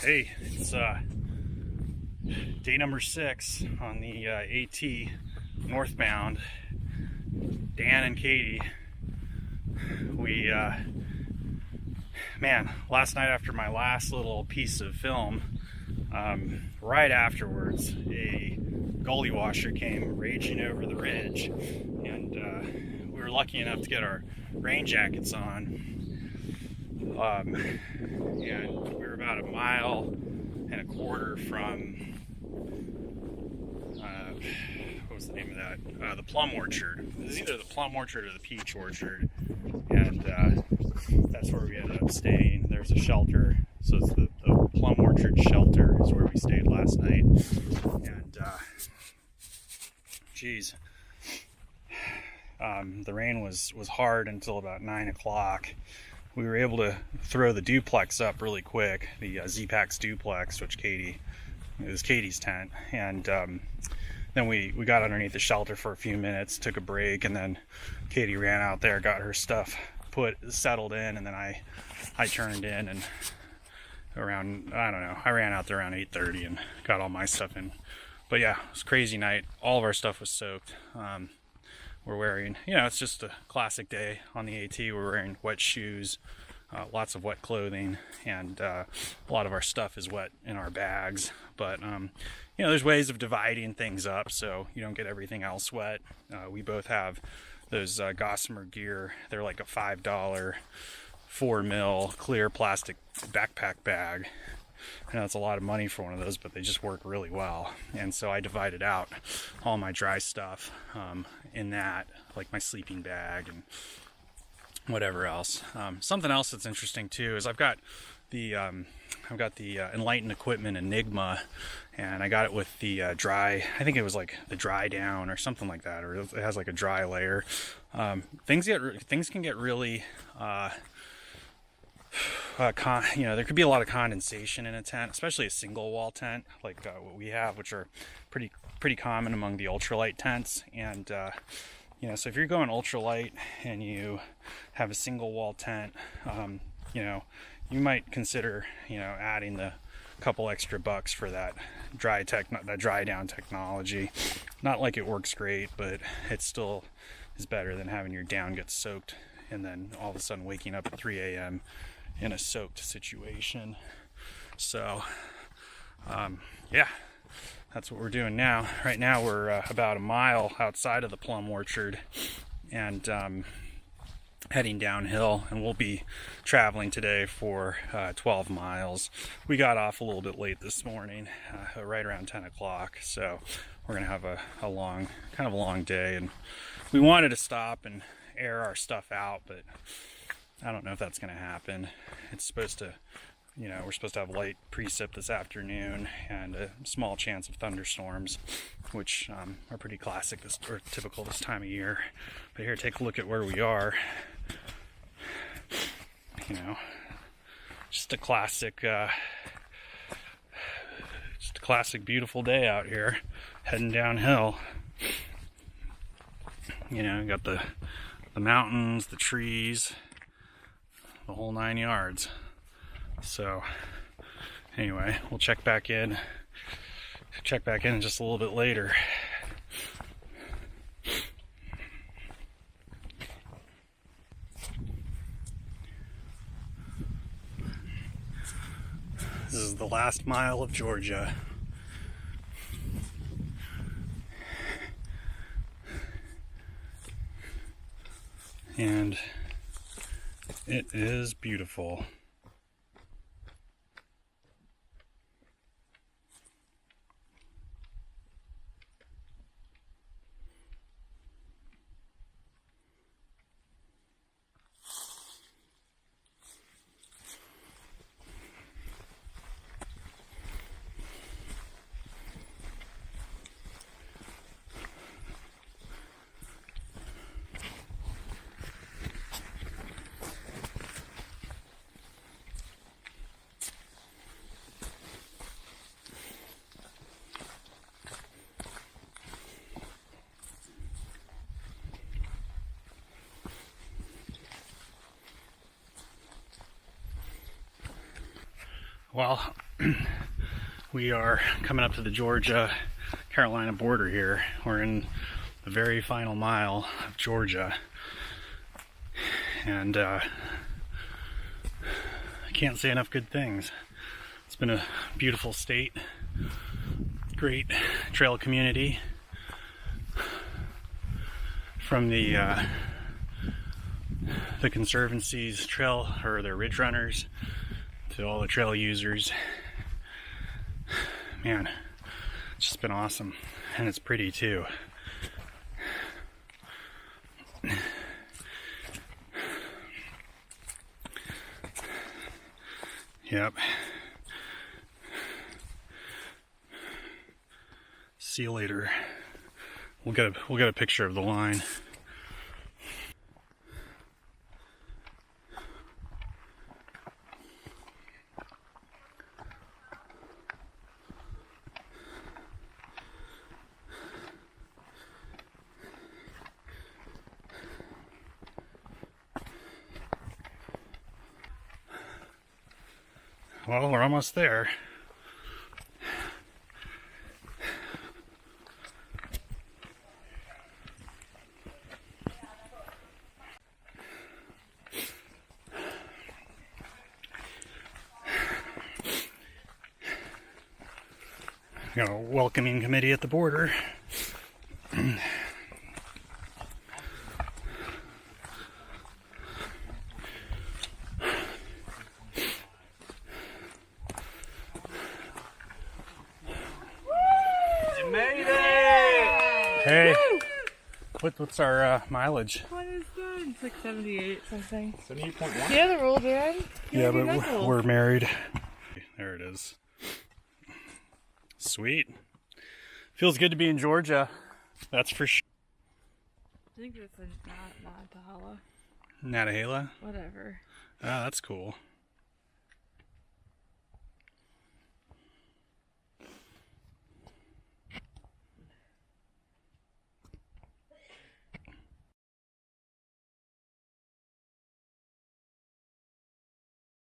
Hey, it's day number 6 on the AT northbound. Dan and Katie, we man, last night after my last little piece of film, right afterwards a gully washer came raging over the ridge, and we were lucky enough to get our rain jackets on. And we were about 1.25 miles from what was the name of that? The Plum Orchard. It was either the Plum Orchard or the Peach Orchard, and that's where we ended up staying. There's a shelter, so it's the Plum Orchard shelter is where we stayed last night. And geez, the rain was hard until about 9 o'clock. We were able to throw the duplex up really quick, the Z-Pax duplex, which it was Katie's tent, and then we got underneath the shelter for a few minutes, took a break, and then Katie ran out there, got her stuff settled in, and then I turned in, and around, I don't know, I ran out there around 8:30 and got all my stuff in. But yeah, it was a crazy night. All of our stuff was soaked. We're wearing, it's just a classic day on the AT. We're wearing wet shoes, lots of wet clothing, and a lot of our stuff is wet in our bags. But, there's ways of dividing things up so you don't get everything else wet. We both have those Gossamer gear. They're like a $5 4mm clear plastic backpack bag. I know it's a lot of money for one of those, but they just work really well. And so I divided out all my dry stuff in that, like my sleeping bag and whatever else. Something else that's interesting too is I've got the Enlightened Equipment Enigma, and I got it with the dry. I think it was like the dry down or something like that, or it has like a dry layer. Things can get really. There could be a lot of condensation in a tent, especially a single wall tent like what we have, which are pretty common among the ultralight tents. And so if you're going ultralight and you have a single wall tent, you might consider adding the couple extra bucks for that dry down technology. Not like it works great, but it still is better than having your down get soaked and then all of a sudden waking up at 3 a.m. in a soaked situation. So that's what we're doing now. Right now we're about 1 mile outside of the Plum Orchard and heading downhill, and we'll be traveling today for 12 miles. We got off a little bit late this morning, right around 10 o'clock, so we're gonna have a long day, and we wanted to stop and air our stuff out, but I don't know if that's going to happen. It's supposed to, we're supposed to have light precip this afternoon and a small chance of thunderstorms, which are pretty classic or typical this time of year. But here, take a look at where we are. Just a classic beautiful day out here, heading downhill. Got the mountains, the trees, the whole 9 yards. So anyway, we'll check back in just a little bit later. This is the last mile of Georgia. And it is beautiful. Well, We are coming up to the Georgia-Carolina border here. We're in the very final mile of Georgia. And I can't say enough good things. It's been a beautiful state, great trail community. From the Conservancy's trail, or their ridge runners, to all the trail users. Man, it's just been awesome, and it's pretty too. Yep. See you later. We'll get a picture of the line. Well, we're almost there. We got a welcoming committee at the border. Hey, what's our mileage? What is that? It's like 78 something. 78.1? Yeah, the roll, man. Yeah, but we're married. There it is. Sweet. Feels good to be in Georgia. That's for sure. I think it's a not Tahala. Natahala? Whatever. Oh, that's cool.